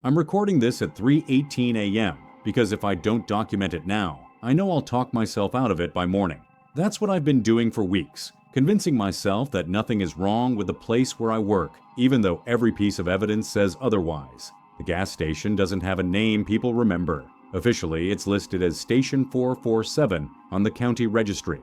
I'm recording this at 3:18 a.m. because if I don't document it now, I know I'll talk myself out of it by morning. That's what I've been doing for weeks, convincing myself that nothing is wrong with the place where I work, even though every piece of evidence says otherwise. The gas station doesn't have a name people remember. Officially, it's listed as Station 447 on the county registry.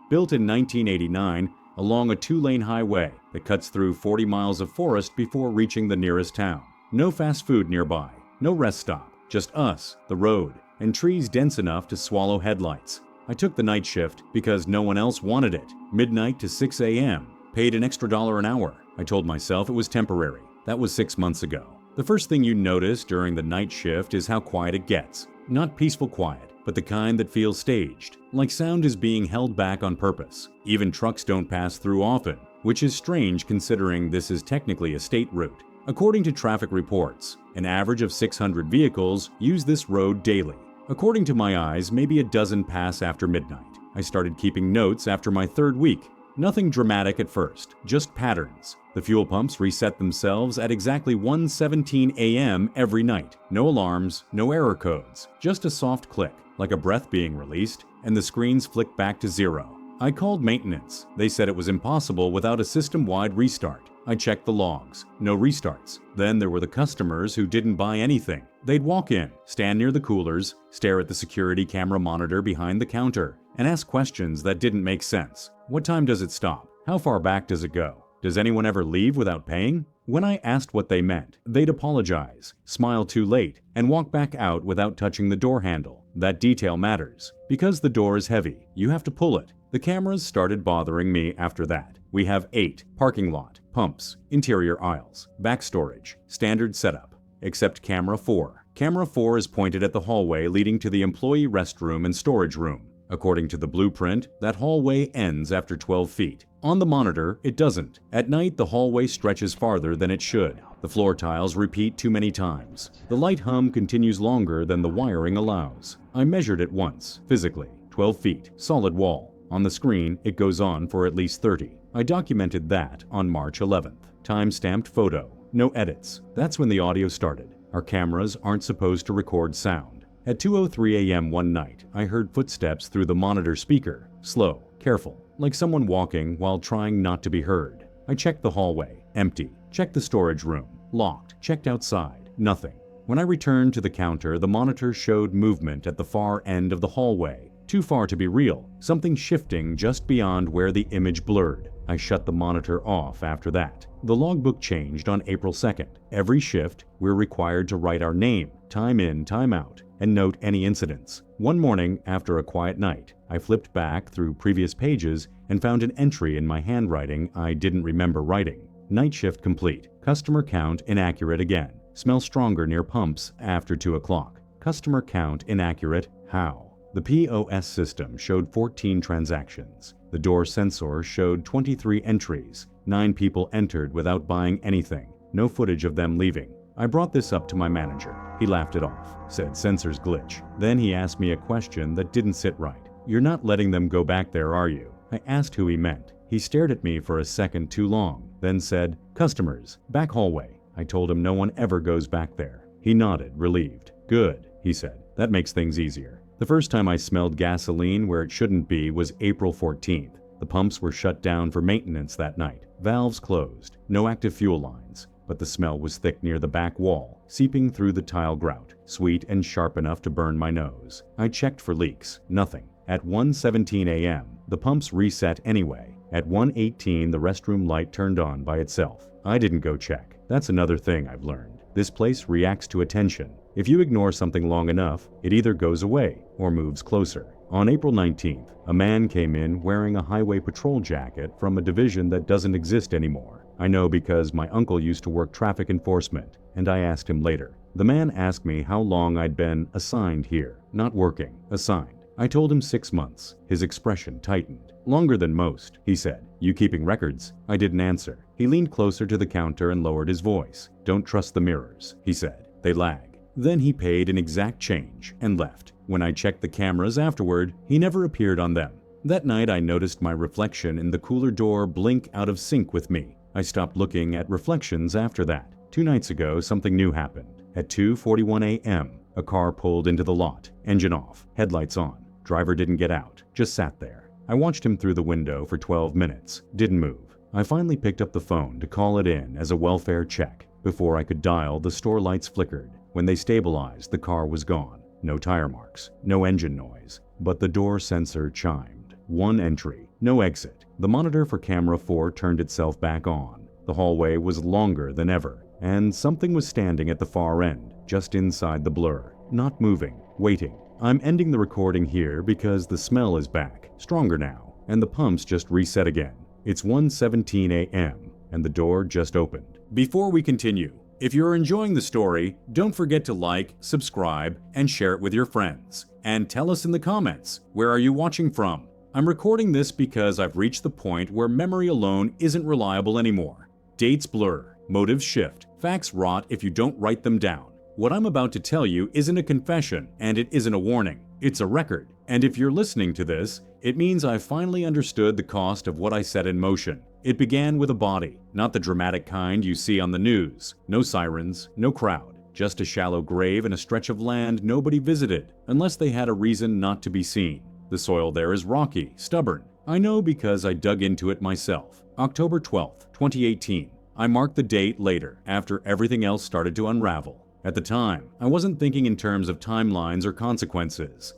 Built in 1989 along a two-lane highway that cuts through 40 miles of forest before reaching the nearest town. No fast food nearby, no rest stop, just us, the road, and trees dense enough to swallow headlights. I took the night shift because no one else wanted it. Midnight to 6 a.m. Paid an extra $1 an hour. I told myself it was temporary. That was 6 months ago. The first thing you notice during the night shift is how quiet it gets. Not peaceful quiet, but the kind that feels staged, like sound is being held back on purpose. Even trucks don't pass through often, which is strange considering this is technically a state route. According to traffic reports, an average of 600 vehicles use this road daily. According to my eyes, maybe a dozen pass after midnight. I started keeping notes after my third week. Nothing dramatic at first, just patterns. The fuel pumps reset themselves at exactly 1:17 a.m. every night. No alarms, no error codes, just a soft click, like a breath being released, and the screens flick back to zero. I called maintenance. They said it was impossible without a system-wide restart. I checked the logs. No restarts. Then there were the customers who didn't buy anything. They'd walk in, stand near the coolers, stare at the security camera monitor behind the counter, and ask questions that didn't make sense. What time does it stop? How far back does it go? Does anyone ever leave without paying? When I asked what they meant, they'd apologize, smile too late, and walk back out without touching the door handle. That detail matters. Because the door is heavy, you have to pull it. The cameras started bothering me after that. We have 8. Parking lot, pumps, interior aisles, back storage, standard setup. Except camera 4. Camera 4 is pointed at the hallway leading to the employee restroom and storage room. According to the blueprint, that hallway ends after 12 feet. On the monitor, it doesn't. At night, the hallway stretches farther than it should. The floor tiles repeat too many times. The light hum continues longer than the wiring allows. I measured it once, physically, 12 feet, solid wall. On the screen, it goes on for at least 30. I documented that on March 11th. Time-stamped photo. No edits. That's when the audio started. Our cameras aren't supposed to record sound. At 2:03 a.m. one night, I heard footsteps through the monitor speaker. Slow, careful, like someone walking while trying not to be heard. I checked the hallway. Empty. Checked the storage room. Locked. Checked outside. Nothing. When I returned to the counter, the monitor showed movement at the far end of the hallway. Too far to be real. Something shifting just beyond where the image blurred. I shut the monitor off after that. The logbook changed on April 2nd. Every shift, we're required to write our name, time in, time out, and note any incidents. One morning, after a quiet night, I flipped back through previous pages and found an entry in my handwriting I didn't remember writing. Night shift complete. Customer count inaccurate again. Smell stronger near pumps after 2 o'clock. Customer count inaccurate. How? The POS system showed 14 transactions. The door sensor showed 23 entries. 9 people entered without buying anything. No footage of them leaving. I brought this up to my manager. He laughed it off, said sensors glitch. Then he asked me a question that didn't sit right. You're not letting them go back there, are you? I asked who he meant. He stared at me for a second too long, then said, customers, back hallway. I told him no one ever goes back there. He nodded, relieved. Good, he said. That makes things easier. The first time I smelled gasoline where it shouldn't be was April 14th. The pumps were shut down for maintenance that night. Valves closed. No active fuel lines. But the smell was thick near the back wall, seeping through the tile grout, sweet and sharp enough to burn my nose. I checked for leaks. Nothing. At 1:17 a.m., the pumps reset anyway. At 1:18, the restroom light turned on by itself. I didn't go check. That's another thing I've learned. This place reacts to attention. If you ignore something long enough, it either goes away or moves closer. On April 19th, a man came in wearing a highway patrol jacket from a division that doesn't exist anymore. I know because my uncle used to work traffic enforcement, and I asked him later. The man asked me how long I'd been assigned here. Not working, assigned. I told him 6 months. His expression tightened. Longer than most, he said. You keeping records? I didn't answer. He leaned closer to the counter and lowered his voice. Don't trust the mirrors, he said. They lag. Then he paid an exact change and left. When I checked the cameras afterward, he never appeared on them. That night I noticed my reflection in the cooler door blink out of sync with me. I stopped looking at reflections after that. 2 nights ago, something new happened. At 2:41 a.m., a car pulled into the lot, engine off, headlights on. Driver didn't get out, just sat there. I watched him through the window for 12 minutes, didn't move. I finally picked up the phone to call it in as a welfare check. Before I could dial, the store lights flickered. When they stabilized, the car was gone. No tire marks, no engine noise, but the door sensor chimed. One entry, no exit. The monitor for camera 4 turned itself back on. The hallway was longer than ever, and something was standing at the far end, just inside the blur, not moving, waiting. I'm ending the recording here because the smell is back, stronger now, and the pumps just reset again. It's 1:17 a.m., and the door just opened. Before we continue, if you're enjoying the story, don't forget to like, subscribe, and share it with your friends. And tell us in the comments, where are you watching from? I'm recording this because I've reached the point where memory alone isn't reliable anymore. Dates blur, motives shift, facts rot if you don't write them down. What I'm about to tell you isn't a confession, and it isn't a warning. It's a record. And if you're listening to this, it means I've finally understood the cost of what I set in motion. It began with a body, not the dramatic kind you see on the news. No sirens, no crowd, just a shallow grave in a stretch of land nobody visited, unless they had a reason not to be seen. The soil there is rocky, stubborn. I know because I dug into it myself. October 12th, 2018. I marked the date later, after everything else started to unravel. At the time, I wasn't thinking in terms of timelines or consequences.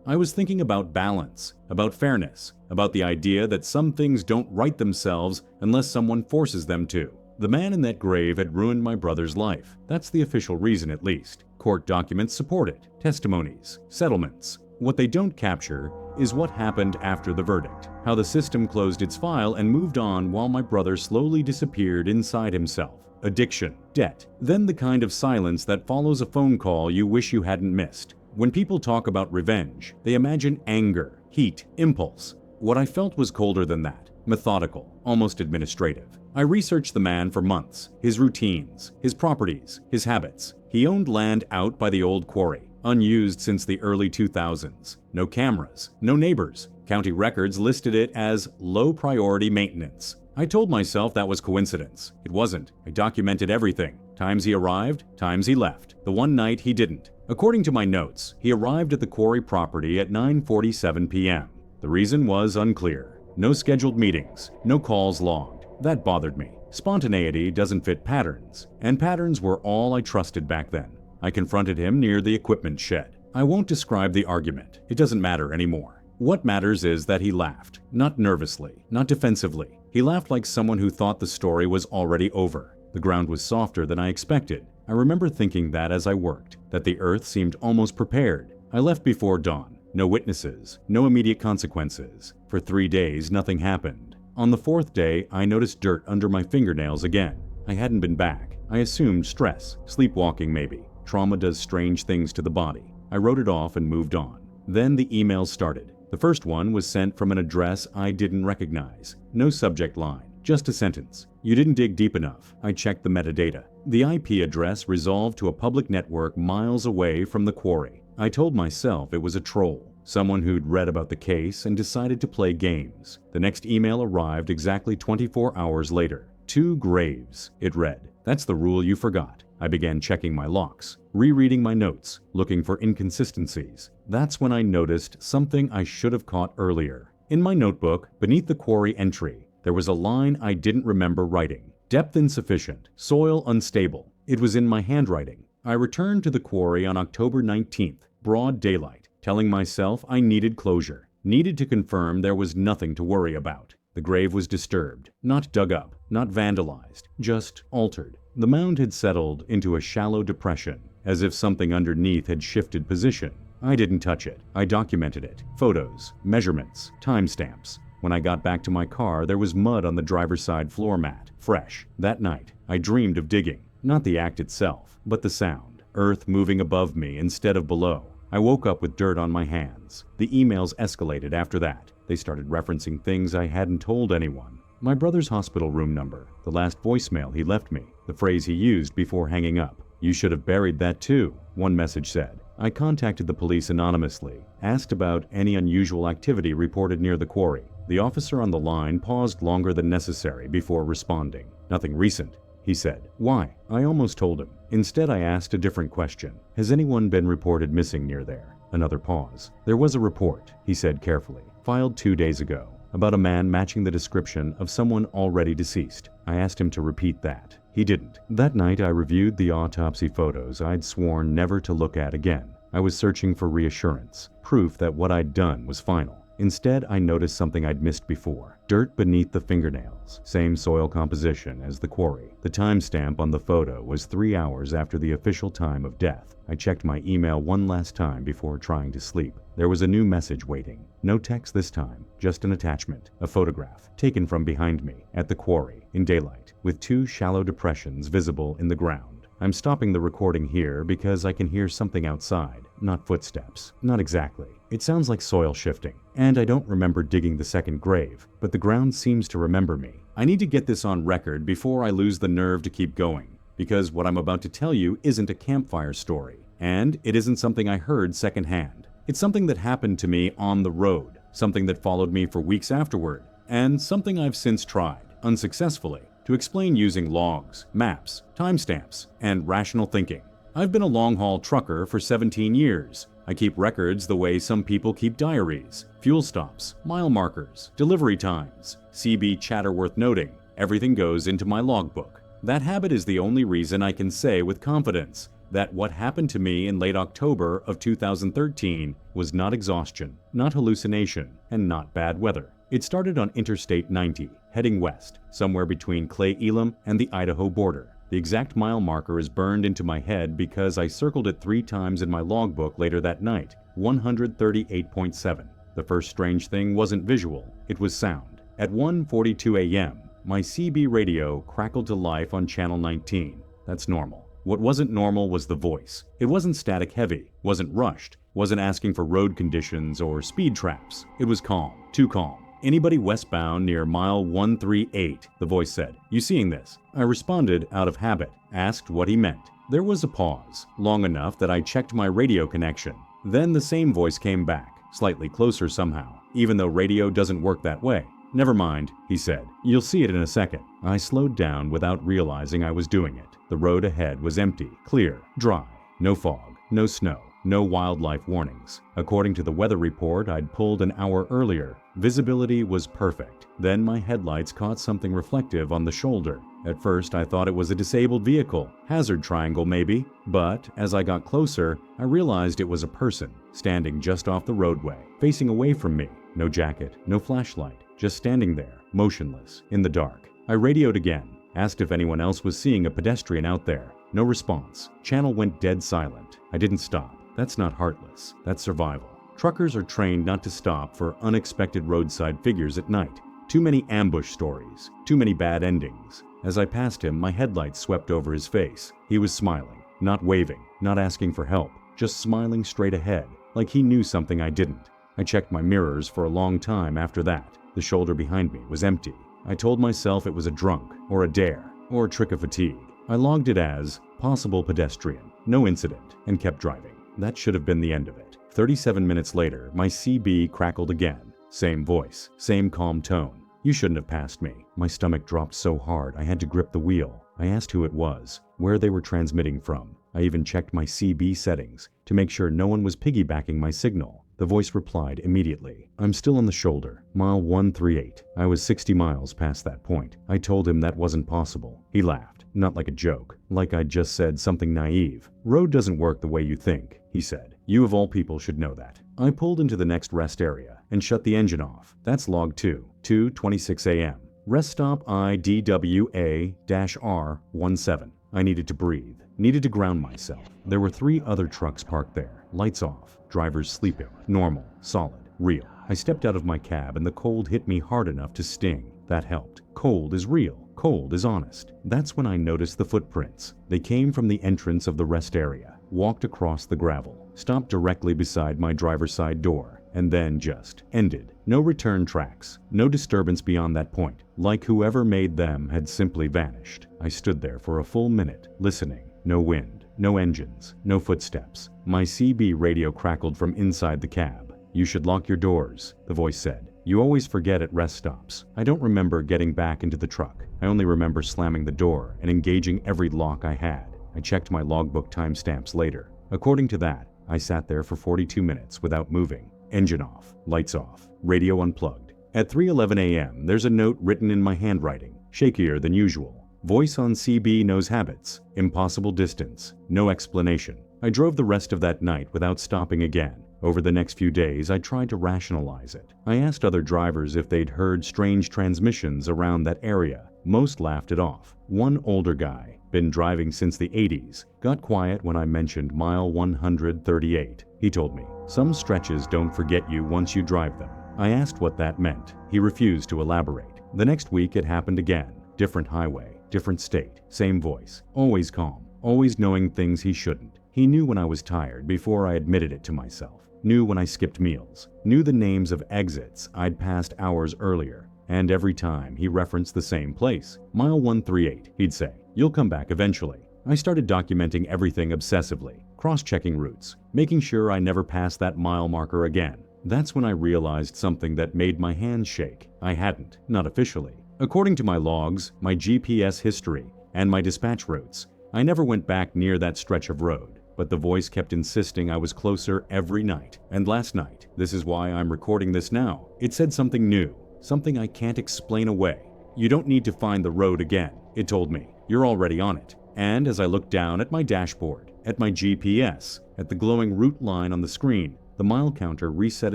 I was thinking about balance, about fairness, about the idea that some things don't right themselves unless someone forces them to. The man in that grave had ruined my brother's life. That's the official reason, at least. Court documents support it, testimonies, settlements. What they don't capture is what happened after the verdict, how the system closed its file and moved on while my brother slowly disappeared inside himself. Addiction, debt, then the kind of silence that follows a phone call you wish you hadn't missed. When people talk about revenge, they imagine anger, heat, impulse. What I felt was colder than that, methodical, almost administrative. I researched the man for months, his routines, his properties, his habits. He owned land out by the old quarry, unused since the early 2000s. No cameras, no neighbors. County records listed it as low priority maintenance. I told myself that was coincidence. It wasn't. I documented everything. Times he arrived, times he left. The one night he didn't. According to my notes, he arrived at the quarry property at 9:47 p.m. The reason was unclear. No scheduled meetings, no calls logged. That bothered me. Spontaneity doesn't fit patterns, and patterns were all I trusted back then. I confronted him near the equipment shed. I won't describe the argument. It doesn't matter anymore. What matters is that he laughed, not nervously, not defensively. He laughed like someone who thought the story was already over. The ground was softer than I expected. I remember thinking that as I worked, that the earth seemed almost prepared. I left before dawn. No witnesses, no immediate consequences. For 3 days, nothing happened. On the 4th day, I noticed dirt under my fingernails again. I hadn't been back. I assumed stress, sleepwalking maybe. Trauma does strange things to the body. I wrote it off and moved on. Then the emails started. The first one was sent from an address I didn't recognize. No subject line, just a sentence. You didn't dig deep enough. I checked the metadata. The IP address resolved to a public network miles away from the quarry. I told myself it was a troll, someone who'd read about the case and decided to play games. The next email arrived exactly 24 hours later. 2 graves, it read. That's the rule you forgot. I began checking my locks, rereading my notes, looking for inconsistencies. That's when I noticed something I should have caught earlier. In my notebook, beneath the quarry entry, there was a line I didn't remember writing. Depth insufficient, soil unstable. It was in my handwriting. I returned to the quarry on October 19th, broad daylight, telling myself I needed closure, needed to confirm there was nothing to worry about. The grave was disturbed, not dug up, not vandalized, just altered. The mound had settled into a shallow depression, as if something underneath had shifted position. I didn't touch it. I documented it. Photos, measurements, timestamps. When I got back to my car, there was mud on the driver's side floor mat, fresh. That night, I dreamed of digging. Not the act itself, but the sound. Earth moving above me instead of below. I woke up with dirt on my hands. The emails escalated after that. They started referencing things I hadn't told anyone. My brother's hospital room number, the last voicemail he left me, the phrase he used before hanging up. You should have buried that too, one message said. I contacted the police anonymously, asked about any unusual activity reported near the quarry. The officer on the line paused longer than necessary before responding. Nothing recent. he said. Why? I almost told him. Instead, I asked a different question. Has anyone been reported missing near there? Another pause. There was a report, he said carefully, filed 2 days ago, about a man matching the description of someone already deceased. I asked him to repeat that. He didn't. That night, I reviewed the autopsy photos I'd sworn never to look at again. I was searching for reassurance, proof that what I'd done was final. Instead, I noticed something I'd missed before. Dirt beneath the fingernails, same soil composition as the quarry. The timestamp on the photo was 3 hours after the official time of death. I checked my email one last time before trying to sleep. There was a new message waiting. No text this time, just an attachment, a photograph, taken from behind me, at the quarry, in daylight, with 2 shallow depressions visible in the ground. I'm stopping the recording here because I can hear something outside. Not footsteps. Not exactly. It sounds like soil shifting. And I don't remember digging the second grave, but the ground seems to remember me. I need to get this on record before I lose the nerve to keep going, because what I'm about to tell you isn't a campfire story, and it isn't something I heard secondhand. It's something that happened to me on the road, something that followed me for weeks afterward, and something I've since tried, unsuccessfully, to explain using logs, maps, timestamps, and rational thinking. I've been a long-haul trucker for 17 years. I keep records the way some people keep diaries, fuel stops, mile markers, delivery times, CB chatter worth noting. Everything goes into my logbook. That habit is the only reason I can say with confidence that what happened to me in late October of 2013 was not exhaustion, not hallucination, and not bad weather. It started on Interstate 90, heading west, somewhere between Clay Elam and the Idaho border. The exact mile marker is burned into my head because I circled it 3 times in my logbook later that night, 138.7. The first strange thing wasn't visual, it was sound. At 1:42 a.m., my CB radio crackled to life on channel 19. That's normal. What wasn't normal was the voice. It wasn't static heavy, wasn't rushed, wasn't asking for road conditions or speed traps. It was calm, too calm. Anybody westbound near mile 138, the voice said. You seeing this? I responded out of habit, asked what he meant. There was a pause, long enough that I checked my radio connection. Then the same voice came back, slightly closer somehow, even though radio doesn't work that way. Never mind, he said. You'll see it in a second. I slowed down without realizing I was doing it. The road ahead was empty, clear, dry. No fog, no snow, no wildlife warnings. According to the weather report I'd pulled an hour earlier, visibility was perfect. Then my headlights caught something reflective on the shoulder. At first I thought it was a disabled vehicle, hazard triangle maybe, but as I got closer, I realized it was a person, standing just off the roadway, facing away from me. No jacket, no flashlight, just standing there, motionless, in the dark. I radioed again, asked if anyone else was seeing a pedestrian out there. No response. Channel went dead silent. I didn't stop. That's not heartless. That's survival. Truckers are trained not to stop for unexpected roadside figures at night. Too many ambush stories. Too many bad endings. As I passed him, my headlights swept over his face. He was smiling, not waving, not asking for help, just smiling straight ahead, like he knew something I didn't. I checked my mirrors for a long time after that. The shoulder behind me was empty. I told myself it was a drunk, or a dare, or a trick of fatigue. I logged it as possible pedestrian, no incident, and kept driving. That should have been the end of it. 37 minutes later, my CB crackled again. Same voice, same calm tone. You shouldn't have passed me. My stomach dropped so hard I had to grip the wheel. I asked who it was, where they were transmitting from. I even checked my CB settings to make sure no one was piggybacking my signal. The voice replied immediately. I'm still on the shoulder, mile 138. I was 60 miles past that point. I told him that wasn't possible. He laughed, not like a joke, like I'd just said something naive. Road doesn't work the way you think, he said. You of all people should know that. I pulled into the next rest area and shut the engine off. That's log 2, 2:26 a.m. Rest stop IDWA-R17. I needed to breathe, needed to ground myself. There were 3 other trucks parked there, lights off, drivers sleeping. Normal, solid, real. I stepped out of my cab and the cold hit me hard enough to sting. That helped. Cold is real. Cold is honest. That's when I noticed the footprints. They came from the entrance of the rest area, walked across the gravel, stopped directly beside my driver's side door, and then just ended. No return tracks, no disturbance beyond that point, like whoever made them had simply vanished. I stood there for a full minute, listening. No wind, no engines, no footsteps. My CB radio crackled from inside the cab. You should lock your doors, the voice said. You always forget at rest stops. I don't remember getting back into the truck. I only remember slamming the door and engaging every lock I had. I checked my logbook timestamps later. According to that, I sat there for 42 minutes without moving. Engine off, lights off, radio unplugged. At 3:11 a.m., there's a note written in my handwriting, shakier than usual. Voice on CB knows habits. Impossible distance. No explanation. I drove the rest of that night without stopping again. Over the next few days, I tried to rationalize it. I asked other drivers if they'd heard strange transmissions around that area. Most laughed it off. One older guy, been driving since the 80s, got quiet when I mentioned mile 138. He told me, "Some stretches don't forget you once you drive them." I asked what that meant. He refused to elaborate. The next week it happened again. Different highway, different state, same voice. Always calm, always knowing things he shouldn't. He knew when I was tired before I admitted it to myself. Knew when I skipped meals. Knew the names of exits I'd passed hours earlier. And every time he referenced the same place, mile 138, he'd say, "You'll come back eventually." I started documenting everything obsessively, cross-checking routes, making sure I never passed that mile marker again. That's when I realized something that made my hands shake. I hadn't, not officially. According to my logs, my GPS history, and my dispatch routes, I never went back near that stretch of road. But the voice kept insisting I was closer every night. And last night, this is why I'm recording this now, it said something new, something I can't explain away. "You don't need to find the road again," it told me. "You're already on it." And as I looked down at my dashboard, at my GPS, at the glowing route line on the screen, the mile counter reset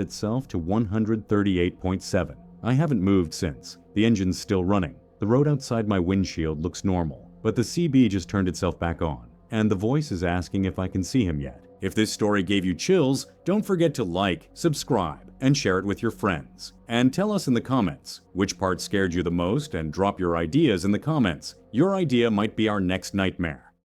itself to 138.7. I haven't moved since. The engine's still running. The road outside my windshield looks normal, but the CB just turned itself back on. And the voice is asking if I can see him yet. If this story gave you chills, don't forget to like, subscribe, and share it with your friends. And tell us in the comments which part scared you the most, and drop your ideas in the comments. Your idea might be our next nightmare.